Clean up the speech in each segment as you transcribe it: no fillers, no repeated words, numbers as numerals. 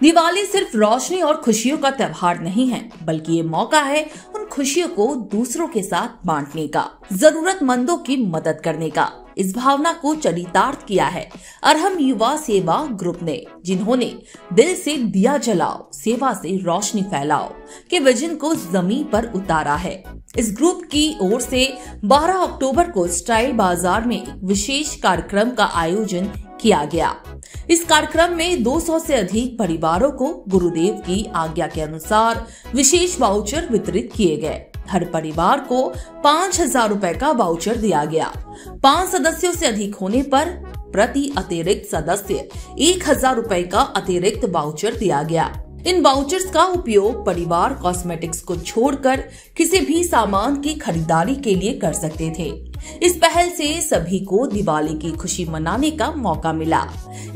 दिवाली सिर्फ रोशनी और खुशियों का त्योहार नहीं है, बल्कि ये मौका है उन खुशियों को दूसरों के साथ बांटने का, जरूरतमंदों की मदद करने का। इस भावना को चरितार्थ किया है अरहम युवा सेवा ग्रुप ने, जिन्होंने दिल से दिया जलाओ, सेवा से रोशनी फैलाओ के विजन को जमीन पर उतारा है। इस ग्रुप की ओर से 12 अक्टूबर को स्टाइल बाजार में एक विशेष कार्यक्रम का आयोजन किया गया। इस कार्यक्रम में 200 से अधिक परिवारों को गुरुदेव की आज्ञा के अनुसार विशेष वाउचर वितरित किए गए। हर परिवार को 5,000 रुपए का वाउचर दिया गया। 5 सदस्यों से अधिक होने पर प्रति अतिरिक्त सदस्य 1,000 रुपए का अतिरिक्त वाउचर दिया गया। इन वाउचर्स का उपयोग परिवार कॉस्मेटिक्स को छोड़कर किसी भी सामान की खरीदारी के लिए कर सकते थे। इस पहल से सभी को दिवाली की खुशी मनाने का मौका मिला।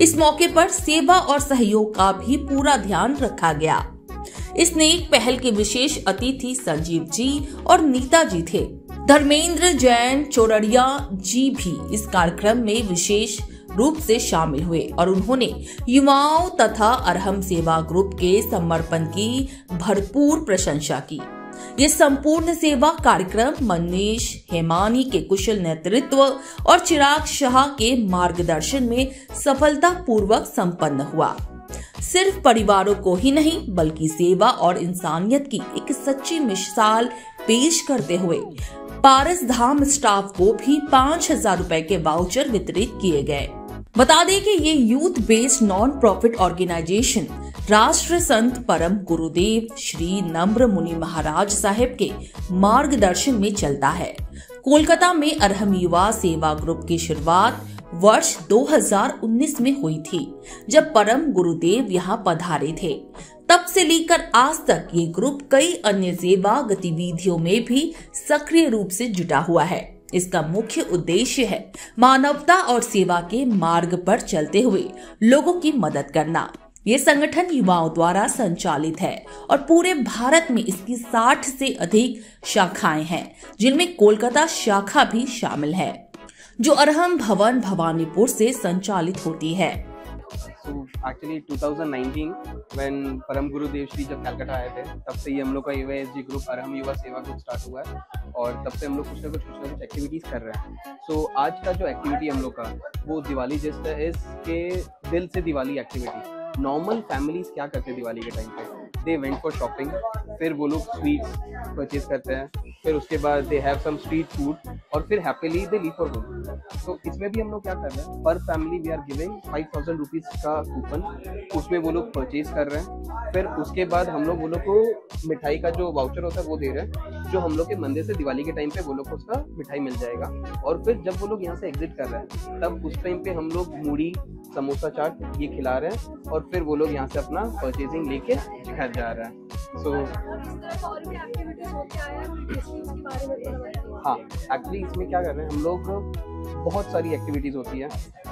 इस मौके पर सेवा और सहयोग का भी पूरा ध्यान रखा गया। इस नेक पहल के विशेष अतिथि संजीव जी और नीता जी थे। धर्मेंद्र जैन चोरड़िया जी भी इस कार्यक्रम में विशेष रूप से शामिल हुए और उन्होंने युवाओं तथा अरहम सेवा ग्रुप के समर्पण की भरपूर प्रशंसा की। ये संपूर्ण सेवा कार्यक्रम मनीष हेमानी के कुशल नेतृत्व और चिराग शाह के मार्गदर्शन में सफलतापूर्वक संपन्न हुआ। सिर्फ परिवारों को ही नहीं, बल्कि सेवा और इंसानियत की एक सच्ची मिसाल पेश करते हुए पारस धाम स्टाफ को भी 5,000 रुपए के वाउचर वितरित किए गए। बता दें कि ये youth based non profit organisation Rashtrasant परम गुरुदेव श्री नम्र मुनि महाराज साहेब के मार्गदर्शन में चलता है। कोलकाता में अरहम युवा सेवा ग्रुप की शुरुआत वर्ष 2019 में हुई थी, जब परम गुरुदेव यहाँ पधारे थे। तब से लेकर आज तक ये ग्रुप कई अन्य सेवा गतिविधियों में भी सक्रिय रूप से जुटा हुआ है। इसका मुख्य उद्देश्य है मानवता और सेवा के मार्ग पर चलते हुए लोगों की मदद करना। ये संगठन युवाओं द्वारा संचालित है और पूरे भारत में इसकी 60 से अधिक शाखाएं हैं, जिनमें कोलकाता शाखा भी शामिल है, जो अरहम भवन भवानीपुर से संचालित होती है। So actually 2019 when परम गुरुदेव श्री जब कलकत्ता आए थे, तब से ही हम लोग का UASG group Arham Yuva Seva group start हुआ है और तब से हम लोग कुछ ना कुछ एक्टिविटीज़ कर रहे हैं। सो आज का जो एक्टिविटी हम लोग का वो दिवाली जैसा है, इसके दिल से दिवाली एक्टिविटी। नॉर्मल फैमिलीज क्या करते हैं दिवाली के टाइम पे? दे वेंट फॉर शॉपिंग, फिर वो लोग स्वीट्स परचेज करते हैं, फिर उसके बाद they have some street food और फिर happily they leave for home. तो इसमें भी हम लोग क्या कर रहे हैं, पर family we are giving 5,000 rupees का कूपन, उसमें वो लोग परचेज कर रहे हैं। फिर उसके बाद हम लोग वो लोग को मिठाई का जो वाउचर होता है वो दे रहे हैं, जो हम लोग के मंदिर से दिवाली के टाइम पे वो लोग को उसका मिठाई मिल जाएगा। और फिर जब वो लोग यहाँ से एग्जिट कर रहे हैं, तब उस टाइम पे हम लोग मूढ़ी समोसा चाट ये खिला रहे हैं और फिर वो लोग यहाँ से अपना परचेजिंग लेके घर जा रहे हैं। हाँ, एक्चुअली इसमें क्या कर रहे हैं हम लोग, बहुत सारी एक्टिविटीज़ होती है,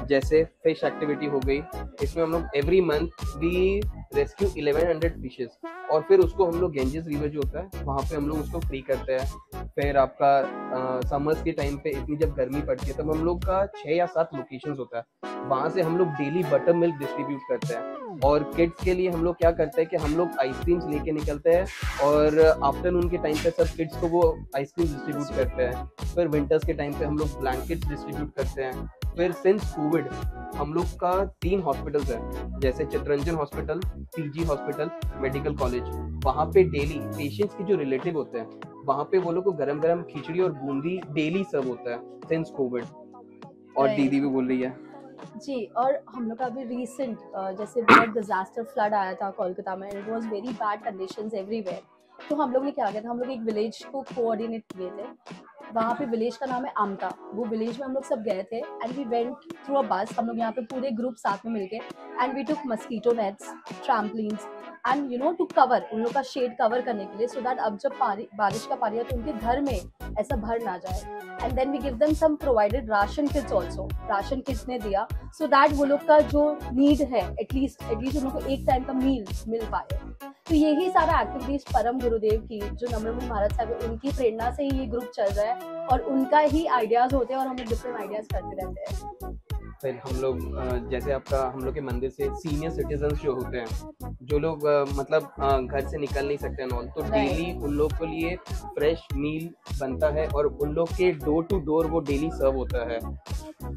जैसे फिश एक्टिविटी हो गई। इसमें हम लोग every month we rescue 1100 fishes और फिर उसको हम लोग गेंजेस रिवर जो होता है वहाँ पे हम लोग उसको फ्री करते हैं। फिर आपका समर्स के टाइम पे इतनी जब गर्मी पड़ती है तब हम लोग का 6 या 7 लोकेशंस होता है, वहाँ से हम लोग डेली बटर मिल्क डिस्ट्रीब्यूट करते हैं। और किड्स के लिए हम लोग क्या करते हैं कि हम लोग आइसक्रीम्स लेके निकलते हैं और आफ्टरनून के टाइम पे सब किड्स को वो आइसक्रीम डिस्ट्रीब्यूट करते हैं। फिर विंटर्स के टाइम पे हम लोग ब्लैंकेट्स डिस्ट्रीब्यूट करते हैं। फिर सिंस कोविड हम लोग का 3 हॉस्पिटल्स हैं, जैसे Chittaranjan hospital, PG hospital, medical college. वहाँ पे डेली पेशेंट्स के जो रिलेटिव होते हैं वहाँ पे वो लोग को गरम गरम खिचड़ी और बूंदी डेली सर्व होता है सिंस कोविड। और दीदी भी बोल रही है जी। और हम लोग का अभी रिसेंट जैसे बहुत डिजास्टर फ्लड आया था कोलकाता में, it was very bad conditions everywhere. तो हम लोग ने क्या किया था, हम लोग एक विलेज को कोऑर्डिनेट किए थे। वहाँ पे विलेज का नाम है आमता। वो विलेज में हम लोग सब गए थे and we went through a bus. हम लोग यहाँ पे पूरे ग्रुप साथ में मिलके and we took mosquito nets, tarpaulins and to cover, उन लोग का शेड कवर करने के लिए, सो दैट अब जब बारिश का पानी है तो उनके घर में ऐसा भर ना जाए। And then we give them some provided ration kits also. Ration kits ने दिया सो दैट वो लोग का जो नीड है एटलीस्ट उन लोग को एक टाइम का मील मिल पाए। तो यही सारा एक्टिविटीज परम गुरुदेव की, जो नम्र मुनि महाराज साहब, उनकी प्रेरणा से ही ये ग्रुप चल रहा है और उनका ही आइडियाज होते हैं और हम लोग डिफरेंट आइडियाज करते रहते हैं। फिर हम लोग जैसे आपका हम लोग के मंदिर से सीनियर सिटीजन्स जो होते हैं, जो लोग मतलब घर से निकल नहीं सकते हैं, तो डेली उन लोग के लिए फ्रेश मील बनता है और उन लोग के डोर टू डोर वो डेली सर्व होता है।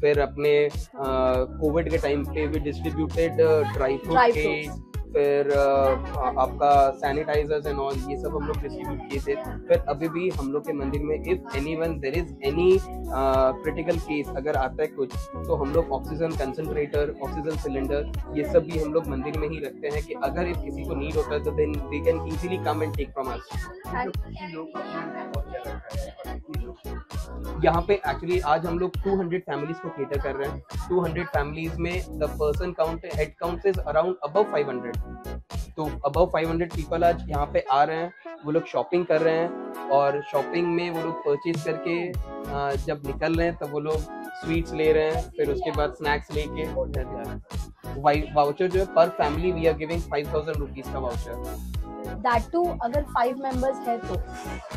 फिर अपने कोविड के टाइम पे भी डिस्ट्रीब्यूटेड ड्राई फ्रूट के, फिर आपका सैनिटाइजर्स एंड ऑल, ये सब हम लोग डिस्ट्रीब्यूट किए थे। फिर अभी भी हम लोग के मंदिर में if anyone there is any critical case अगर आता है कुछ, तो हम लोग ऑक्सीजन कंसंट्रेटर, ऑक्सीजन सिलेंडर, ये सब भी हम लोग मंदिर में ही रखते हैं कि अगर इफ किसी को नीड होता है तो then they can easily come and take from us. यहाँ पे एक्चुअली आज हम लोग 200 फैमिलीज को केटर कर रहे हैं। 200 फैमिलीज में the person count, head count is around above 500। तो अबव 500 पीपल आज यहाँ पे आ रहे हैं, वो लोग शॉपिंग कर रहे हैं और शॉपिंग में वो लोग परचेज करके जब निकल रहे हैं तब वो लोग स्वीट्स ले रहे हैं, फिर उसके बाद स्नैक्स लेके घर जा रहे हैं। वाउचर जो है पर family we are giving 5000 rupees का वाउचर। दैट टू अगर 5 मेंबर्स है तो,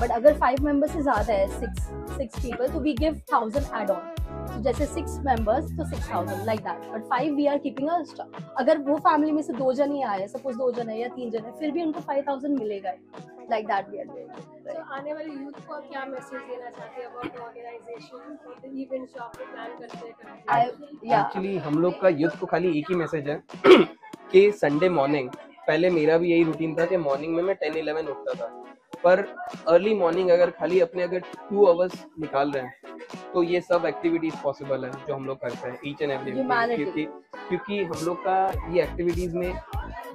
बट अगर 5 मेंबर्स से ज़्यादा है, 6 पीपल, तो वी गिव 1000 एड ऑन। तो जैसे 6 मेंबर्स तो 6000 like that, but 5 we are keeping a. अगर वो फैमिली में से 2 जन ही आए, सपोज 2 जन है या 3 जन है, फिर भी उनको 5000 मिलेगा, like that we are doing. तो आने वाले यूथ को क्या मैसेज देना चाहते हैं अबाउट ऑर्गेनाइजेशन और द इवेंट्स जो आप लोग प्लान करते हैं? एक्चुअली हम लोग का यूथ को खाली एक ही मैसेज है कि संडे मॉर्निंग, पहले मेरा भी यही रूटीन था कि मॉर्निंग में मैं 10-11 उठता था, पर अर्ली मॉर्निंग अगर खाली अपने अगर 2 आवर्स निकाल रहे हैं तो ये सब एक्टिविटीज पॉसिबल है जो हम लोग करते हैं ईच एंड एवरी, क्योंकि हम लोग का ये एक्टिविटीज में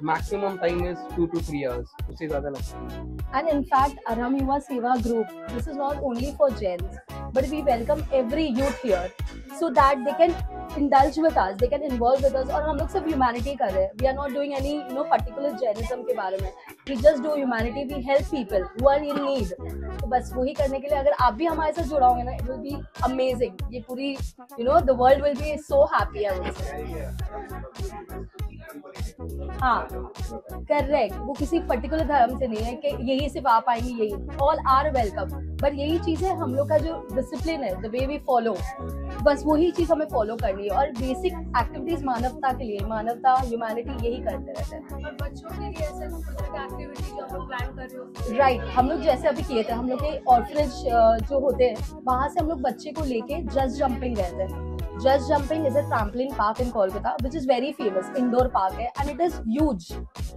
maximum time is 2 to 3 hours, उससे ज्यादा लगता है। And in fact Arham Yuva Seva group, this is not only for gents, but we welcome every youth here so that they can indulge with us, they can involve with us। और हम लोग सिर्फ humanity कर रहे हैं, we are not doing any particular jainism के बारे में, we just do humanity, we help people who are in need। तो बस वही करने के लिए अगर आप भी हमारे साथ जुड़ा होंगे ना, it will be amazing। ये पूरी the world will be so happy, I would say। हाँ करेक्ट, वो किसी पर्टिकुलर धर्म से नहीं है कि यही सिर्फ आप आएंगे, यही ऑल आर वेलकम, बट यही चीज है हम लोग का जो डिसिप्लिन है, द वे वी फॉलो, बस वही चीज हमें फॉलो करनी है। और बेसिक एक्टिविटीज मानवता के लिए, मानवता ह्यूमैनिटी यही करते रहते हैं। और बच्चों के लिए ऐसे एक्टिविटी जो आप लोग प्लान कर रहे हो? राइट, हम लोग जैसे अभी किए थे, हम लोग के ऑर्फनेज जो होते हैं वहाँ से हम लोग बच्चे को लेके जस्ट जंपिंग गए थे। Just Jumping is a trampoline park in Kolkata, which is very famous, indoor park है, and it is huge.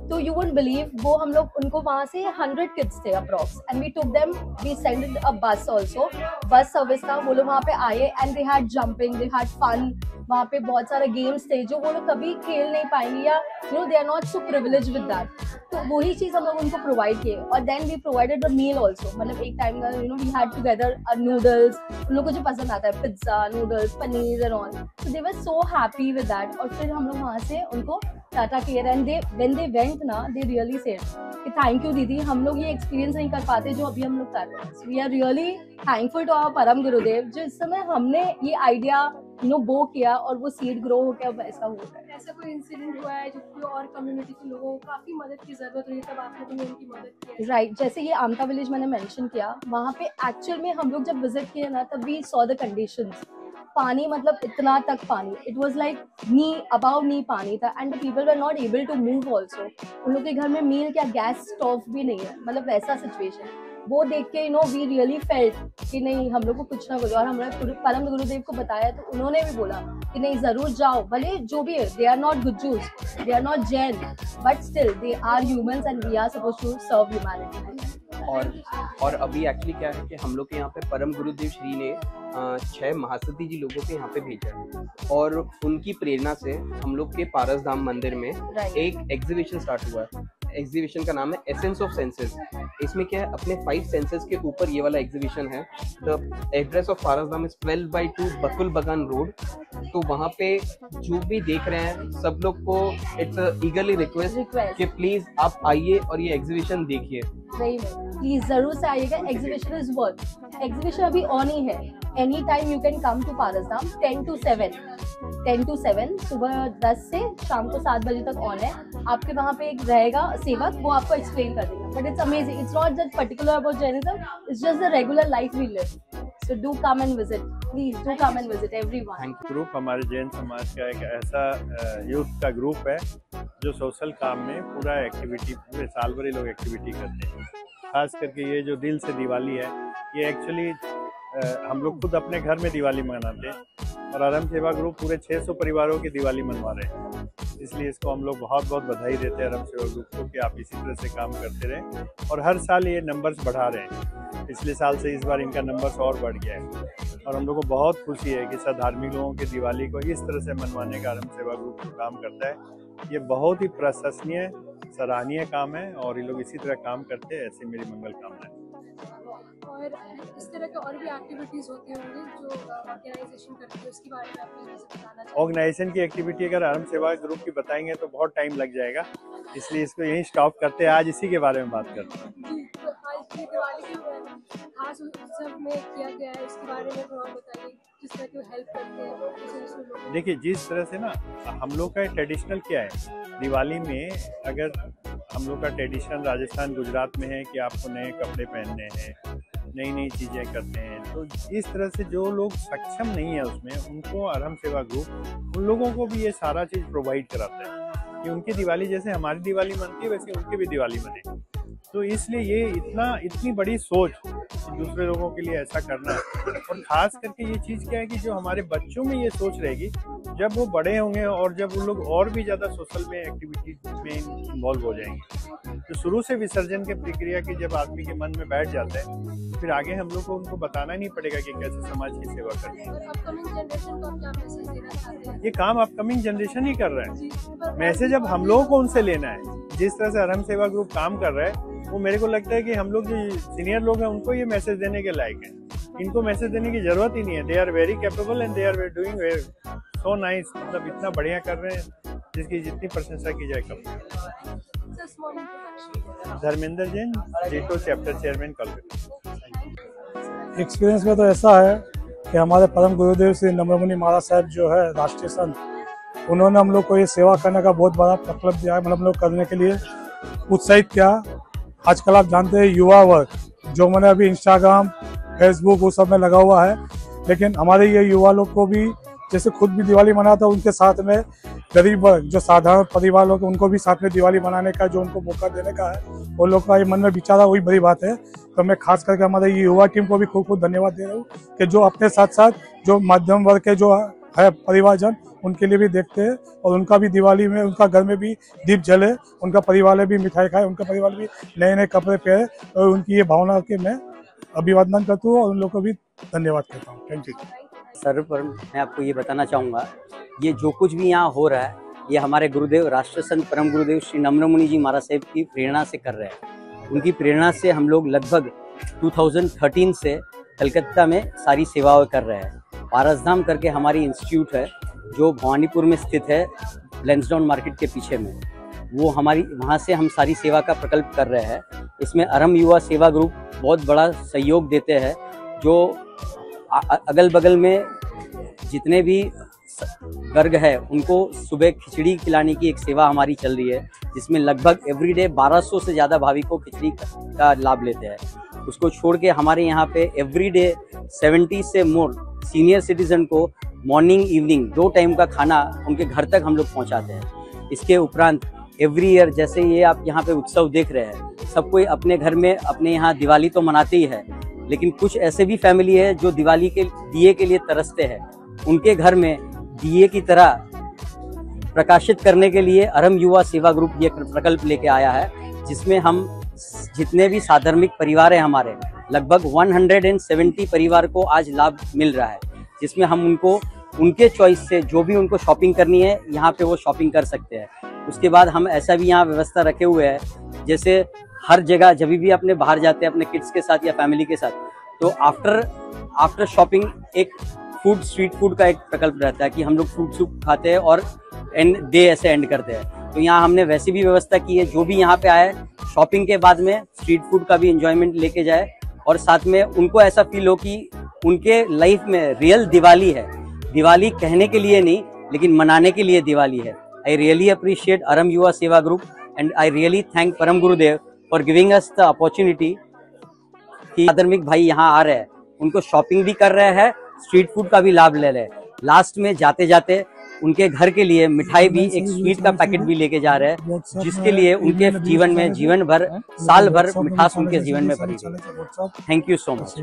So you wouldn't believe, वो हम लोग उनको वहाँ से 100 kids थे approx, and we took them, we sent a bus also, bus service था, वो लोग वहाँ पे आए and they had jumping, they had fun, वहाँ पे बहुत सारे गेम्स थे जो वो लोग कभी खेल नहीं पाएंगे या they are not so privileged with that। तो वही चीज हम लोग उनको प्रोवाइड किए। और then we provided a meal also, मतलब एक टाइम का वी हैड टुगेदर नूडल्स, उन लोगों को जो पसंद आता है pizza, noodles, paneer and all, so they were so happy with that. और फिर हम लोग वहाँ से उनको टाटा किए and they when they went ना, दे रियली सेड कि थैंक यू दीदी, हम लोग ये एक्सपीरियंस नहीं कर पाते जो अभी हम लोग कर रहे हैं। We are really thankful to our Param Gurudev, जो इस समय हमने ये आइडिया बो किया और वो सीड ग्रो हो गया, वैसा हो गया। ऐसा कोई इंसिडेंट हुआ है जो और कम्युनिटी के लोगों को काफी मदद की जरूरत हुई तब आप लोगों ने उनकी मदद की? राइट, जैसे ये आमता विलेज मैंने मेंशन किया, वहाँ पे एक्चुअल में हम लोग जब विजिट किए ना, तब वी सॉ द कंडीशंस। पानी मतलब इतना तक पानी, it was like knee above knee पानी था, and the people were not able to move also. उन लोग के घर में मील क्या गैस स्टोव भी नहीं है, मतलब वैसा सिचुएशन। वो देख के वी रियली फेल्ट कि नहीं, हम लोग को कुछ ना कुछ। और हमने परम गुरुदेव को बताया तो उन्होंने भी बोला कि नहीं जरूर जाओ, भले जो भी है, they are not Gujjus, they are not Jain, but still they are humans and we are supposed to serve humanity. और अभी एक्चुअली क्या है कि हम लोग के यहाँ पे परम गुरुदेव श्री ने 6 महासती जी लोगों के यहाँ पे भेजा है, और उनकी प्रेरणा से हम लोग के पारस धाम मंदिर में एक एग्जीबिशन स्टार्ट हुआ है। एग्जीबिशन का नाम है एसेंस ऑफ सेंसेस। इसमें क्या है, अपने 5 सेंसेस के ऊपर ये वाला एग्जीबिशन है। The address of Paras Dham is 12/2 बकुल बगान रोड। तो वहाँ पे जो भी देख रहे हैं सब लोग को इट्स ईगरली रिक्वेस्ट कि प्लीज आप आइए और ये एग्जीबिशन देखिए। प्लीज जरूर से आइएगा, एग्जीबिशन इज वर्थ। एग्जीबिशन अभी ऑन ही है, any time you can come to Paras Dham. 10 to 7 सुबह 10 से शाम को 7 बजे तक ऑन है। आपके वहाँ पे एक रहेगा सेवक, वो आपको एक्सप्लेन कर देगा, but it's amazing. It's not that particular about Jainism, it's just the regular life we live. So do come and visit. Please do come and visit everyone. Thank group हमारे जैन समाज का एक ऐसा यूथ का group है जो social काम में पूरा एक्टिविटी, पूरे साल भर ये लोग एक्टिविटी करते हैं। खास करके ये जो दिल से दिवाली है, ये एक्चुअली हम लोग खुद अपने घर में दिवाली मनाते हैं और आरम सेवा ग्रुप पूरे 600 परिवारों की दिवाली मनवा रहे हैं। इसलिए इसको हम लोग बहुत बहुत बधाई देते हैं आरम सेवा ग्रुप को कि आप इसी तरह से काम करते रहें और हर साल ये नंबर्स बढ़ा रहे हैं। पिछले साल से इस बार इनका नंबर्स और बढ़ गया है और हम लोग को बहुत खुशी है कि सब धार्मिक लोगों की दिवाली को इस तरह से मनवाने का आरम सेवा ग्रुप को काम करता है। ये बहुत ही प्रशंसनीय, सराहनीय काम है और ये लोग इसी तरह काम करते हैं। ऐसी मेरी मंगल कामना है। और इस तरह के और भी एक्टिविटीज होती होंगी जो ऑर्गेनाइजेशन करती है, उसके बारे में आप मुझे बताना चाहिए। ऑर्गेनाइजेशन की एक्टिविटी अगर आरम सेवा ग्रुप की बताएंगे तो बहुत टाइम लग जाएगा, इसलिए इसको यहीं स्टॉप करते हैं। आज इसी के बारे में बात करते हैं। जी, तो आज की दिवाली के खास उत्सव में किया गया है, उसके बारे में थोड़ा बताइए, किस तरह की हेल्प करते हैं। देखिए, जिस तरह से ना हम लोग का ट्रेडिशनल क्या है दिवाली में, अगर हम लोग का ट्रेडिशनल राजस्थान गुजरात में है कि आपको नए कपड़े पहनने हैं, नई नई चीज़ें करते हैं, तो इस तरह से जो लोग सक्षम नहीं है उसमें, उनको आरम सेवा ग्रुप उन लोगों को भी ये सारा चीज़ प्रोवाइड कराता है कि उनकी दिवाली जैसे हमारी दिवाली मनती है वैसे उनकी भी दिवाली बने। तो इसलिए ये इतनी बड़ी सोच दूसरे लोगों के लिए ऐसा करना है। और ख़ास करके ये चीज़ क्या है कि जो हमारे बच्चों में ये सोच रहेगी, जब वो बड़े होंगे और जब वो लोग और भी ज़्यादा सोशल में एक्टिविटी में इन्वॉल्व हो जाएंगे, तो शुरू से विसर्जन की प्रक्रिया की जब आदमी के मन में बैठ जाता है, फिर आगे हम लोग को उनको बताना नहीं पड़ेगा कि कैसे समाज की सेवा करनी है। ये काम अपकमिंग जनरेशन ही कर रहा है। मैसेज अब हम लोगों को उनसे लेना है। जिस तरह से आरम सेवा ग्रुप काम कर रहा है, वो मेरे को लगता है कि हम लोग जो सीनियर लोग हैं उनको ये मैसेज देने के लायक है। इनको मैसेज देने की जरूरत ही नहीं है। They are very capable and they are doing so nice. मतलब इतना बढ़िया कर रहे हैं जिसकी जितनी प्रशंसा की जाए कम। Dharmendra Jain, JITO chapter chairman Kolkata. Experience में तो ऐसा है कि हमारे परम गुरुदेव श्री नम्रमुनि महाराज साहब जो है राष्ट्रीय संत, उन्होंने हम लोग को ये सेवा करने का बहुत बड़ा प्रकल्प दिया है। मतलब हम लोग करने के लिए उत्साहित किया। आजकल आप जानते हैं युवा वर्ग जो मैंने अभी इंस्टाग्राम, फेसबुक वो सब में लगा हुआ है, लेकिन हमारे ये युवा लोग को भी जैसे खुद भी दिवाली मनाता है, उनके साथ में गरीब वर्ग जो साधारण परिवार लोग उनको भी साथ में दिवाली मनाने का जो उनको मौका देने का है, वो लोग का ये मन में विचारा, वही बड़ी बात है। तो मैं खास करके हमारे ये युवा टीम को भी खूब खूब धन्यवाद दे रहा हूँ कि जो अपने साथ साथ जो मध्यम वर्ग के जो है परिवारजन, उनके लिए भी देखते हैं और उनका भी दिवाली में उनका घर में भी दीप जले, उनका परिवार भी मिठाई खाए, उनका परिवार भी नए नए कपड़े पहने। और उनकी ये भावना के मैं अभिवादन करता हूँ और उन लोग को भी धन्यवाद कहता हूँ। Thank you. सर्वप्रथम मैं आपको ये बताना चाहूँगा, ये जो कुछ भी यहाँ हो रहा है, ये हमारे गुरुदेव राष्ट्र संत परम गुरुदेव श्री नम्रमुनि जी महाराज साहब की प्रेरणा से कर रहे हैं। उनकी प्रेरणा से हम लोग लगभग 2013 से कलकत्ता में सारी सेवाएं कर रहे हैं। पारसधाम करके हमारी इंस्टीट्यूट है जो भवानीपुर में स्थित है, लेंसडाउन मार्केट के पीछे में। वो हमारी वहाँ से हम सारी सेवा का प्रकल्प कर रहे हैं। इसमें अरम युवा सेवा ग्रुप बहुत बड़ा सहयोग देते हैं। जो अगल बगल में जितने भी वर्ग है उनको सुबह खिचड़ी खिलाने की एक सेवा हमारी चल रही है, जिसमें लगभग एवरीडे 1200 से ज़्यादा भाविकों खिचड़ी का लाभ लेते हैं। उसको छोड़ के हमारे यहाँ पे एवरीडे 70 से मोर सीनियर सिटीजन को मॉर्निंग इवनिंग 2 टाइम का खाना उनके घर तक हम लोग पहुँचाते हैं। इसके उपरांत एवरी ईयर जैसे ये आप यहाँ पे उत्सव देख रहे हैं, सब कोई अपने घर में अपने यहाँ दिवाली तो मनाते ही है, लेकिन कुछ ऐसे भी फैमिली है जो दिवाली के दिए के लिए तरसते हैं। उनके घर में दिए की तरह प्रकाशित करने के लिए अरम युवा सेवा ग्रुप ये प्रकल्प लेके आया है, जिसमें हम जितने भी साधर्मिक परिवार हैं हमारे, लगभग 170 परिवार को आज लाभ मिल रहा है, जिसमें हम उनको उनके चॉइस से जो भी उनको शॉपिंग करनी है यहाँ पे वो शॉपिंग कर सकते हैं। उसके बाद हम ऐसा भी यहाँ व्यवस्था रखे हुए हैं, जैसे हर जगह जब भी अपने बाहर जाते हैं अपने किड्स के साथ या फैमिली के साथ, तो आफ्टर शॉपिंग एक स्ट्रीट फूड का एक प्रकल्प रहता है कि हम लोग फ्रूट सूप खाते हैं और डे ऐसे एंड करते हैं। तो यहाँ हमने वैसी भी व्यवस्था की है, जो भी यहाँ पे आए शॉपिंग के बाद में स्ट्रीट फूड का भी एंजॉयमेंट लेके जाए और साथ में उनको ऐसा फील हो कि उनके लाइफ में रियल दिवाली है। दिवाली कहने के लिए नहीं, लेकिन मनाने के लिए दिवाली है। आई रियली अप्रिशिएट अरम युवा Seva group and I really thank परम गुरुदेव for giving us the opportunity कि धार्मिक भाई यहाँ आ रहे हैं उनको शॉपिंग भी कर रहे हैं, स्ट्रीट फूड का भी लाभ ले रहे हैं। लास्ट में जाते जाते उनके घर के लिए मिठाई भी, एक स्वीट का पैकेट भी लेके जा रहे हैं, जिसके लिए उनके जीवन में जीवन भर, साल भर मिठास उनके जीवन में भरेगी। Thank you so much.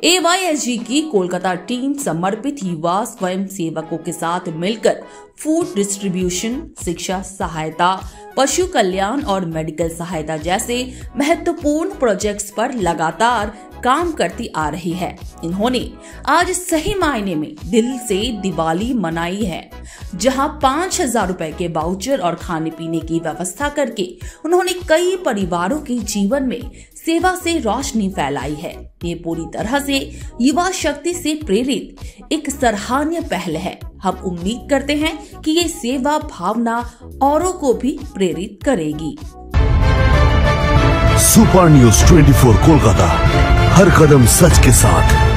AYSG की कोलकाता टीम समर्पित युवा स्वयं सेवकों के साथ मिलकर फूड डिस्ट्रीब्यूशन, शिक्षा सहायता, पशु कल्याण और मेडिकल सहायता जैसे महत्वपूर्ण प्रोजेक्ट्स पर लगातार काम करती आ रही है। इन्होंने आज सही मायने में दिल से दिवाली मनाई है, जहां 5,000 रुपए के वाउचर और खाने पीने की व्यवस्था करके उन्होंने कई परिवारों के जीवन में सेवा से रोशनी फैलाई है। ये पूरी तरह से युवा शक्ति से प्रेरित एक सराहनीय पहल है। हम उम्मीद करते हैं कि ये सेवा भावना औरों को भी प्रेरित करेगी। सुपर न्यूज़ 24 कोलकाता, हर कदम सच के साथ।